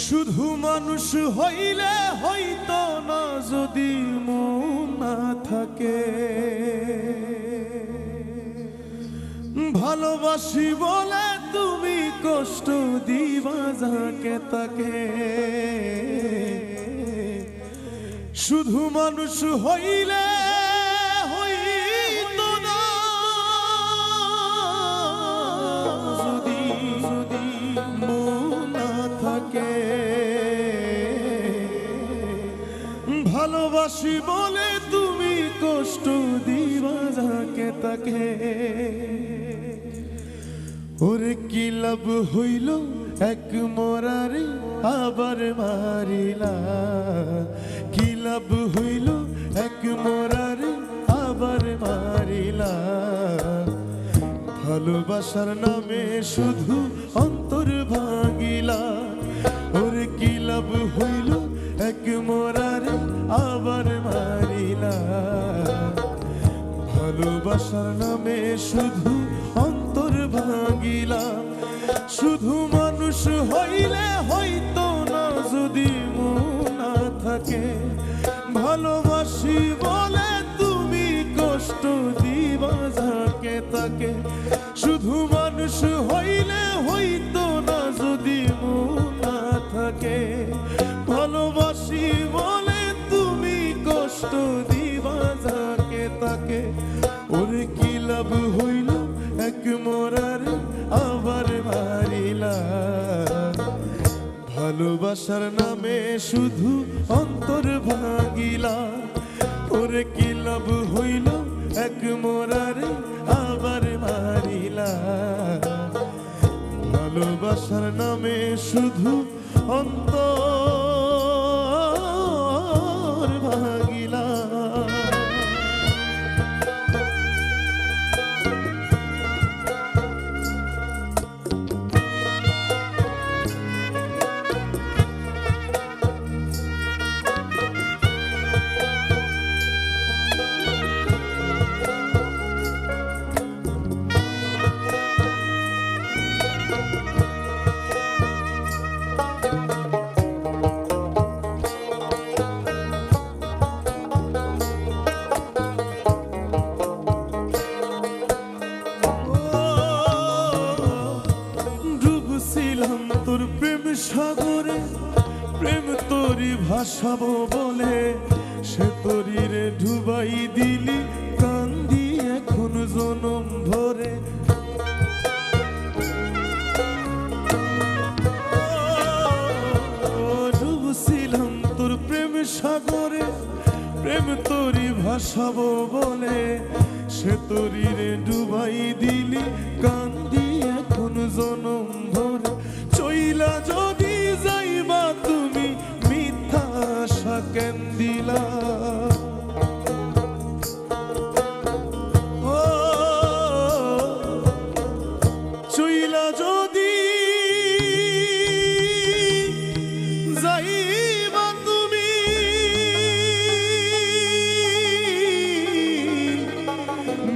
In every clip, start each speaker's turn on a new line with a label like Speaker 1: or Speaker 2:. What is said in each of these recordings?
Speaker 1: শুধু মানুষ হইলে হইতো না যদি মন না থাকে। ভালোবাসি বলে তুমি কষ্ট দিবা যাকে তাকে। শুধু মানুষ হইলে হইতো না যদি মন না থাকে। ভালোবাসি বলে তুমি কষ্ট দিবা যাকে তাকে। ওরে কি লাভ হইল এক মরারে আবার মারিলা। কি লাভ হইল এক মরারে আবার মারিলা। ভালোবাসার নামে শুধু অন্তর ভাঙিলা। ওরে কি লাভ হইল এক মরারে আবার মারিলা। ভালোবাসার নামে শুধু অন্তর ভাঙিলা। শুধু মানুষ হইলে হইতো না যদি মন না থাকে। ভালোবাসি বলে তুমি কষ্ট দিবা যাকে তাকে। শুধু মানুষ হইলে হইতো না যদি মন না থাকে। ভালোবাসি বলে তুমি কষ্ট দিবা যাকে তাকে। ওরে কি লাভ হইল এক মরারে আবার মারিলা। ভালোবাসার নামে শুধু অন্তর ভাঙিলা। ওরে কি লাভ হইল এক মরারে আবার মারিলা। ভালোবাসার নামে শুধু অন্তর ভাঙিলা। তোর প্রেম সাগরে প্রেম তোরি ভাসাবো বলে সে তোরি রে ডুবাই দিলি কান্দি এখন জনম ভরে। ডুবছিলাম তোর প্রেম সাগরে প্রেম তোরি ভাসাবো বলে সে তোরি রে ডুবাই দিলি কান্দি এখন জনম ভরে। চইলা যদি যাইবা তুমি মিথ্যা আশা কেন দিলা। ও চইলা যদি যাইবা তুমি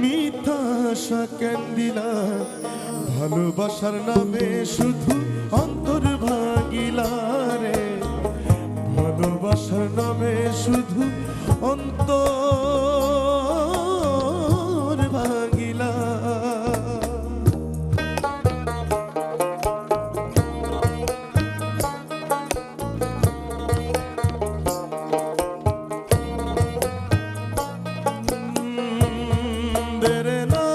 Speaker 1: মিথ্যা আশা কেন দিলা। ভালোবাসার নামে শুধু অন্তর ভাঙিলা রে। ভালোবাসার নামে শুধু অন্তর ভাঙিলা। দেরে না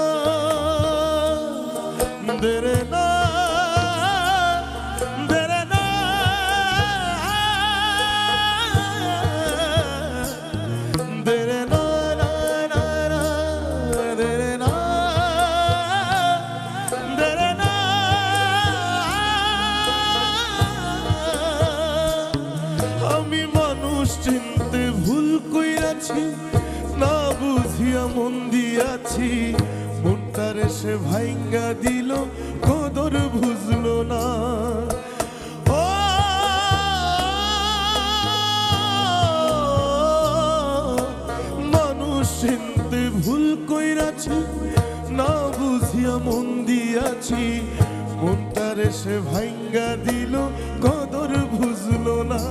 Speaker 1: দেরে না আমি মানুষ চিনতে ভুল কইরাছি না বুঝিয়া মন দিয়াছি। মনটারে সে ভাইঙ্গা দিল কদর বুঝলো না। ও মানুষ চিনতে ভুল কইরাছি না বুঝিয়া মন দিয়াছি। মনটারে সে ভাঙ্গা দিল, কদর বুঝলো না।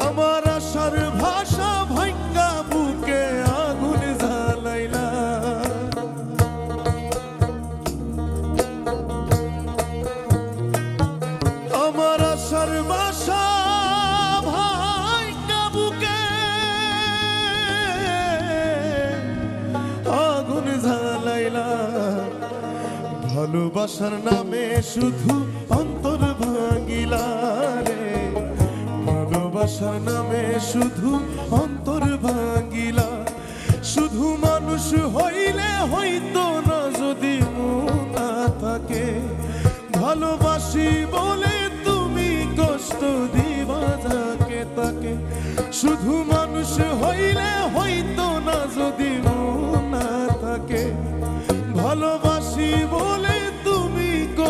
Speaker 1: আমার আশার ভাষা ভাঙ্গা বুকে আগুন জ্বালাইলা। আমার আশার ভাষা ভাঙ্গা বুকে আগুন জ্বালাইলা। ভালোবাসার নামে শুধু অন্তর ভাঙিলা রে, ভালোবাসার নামে শুধু অন্তর ভাঙিলা। শুধু মানুষ হইলে হইতো না যদি মন না থাকে, ভালোবাসি বলে তুমি কষ্ট দিবা যাকে তাকে। শুধু মানুষ হইলে হইতো না যদি মন না থাকে, ভালোবাসি বলে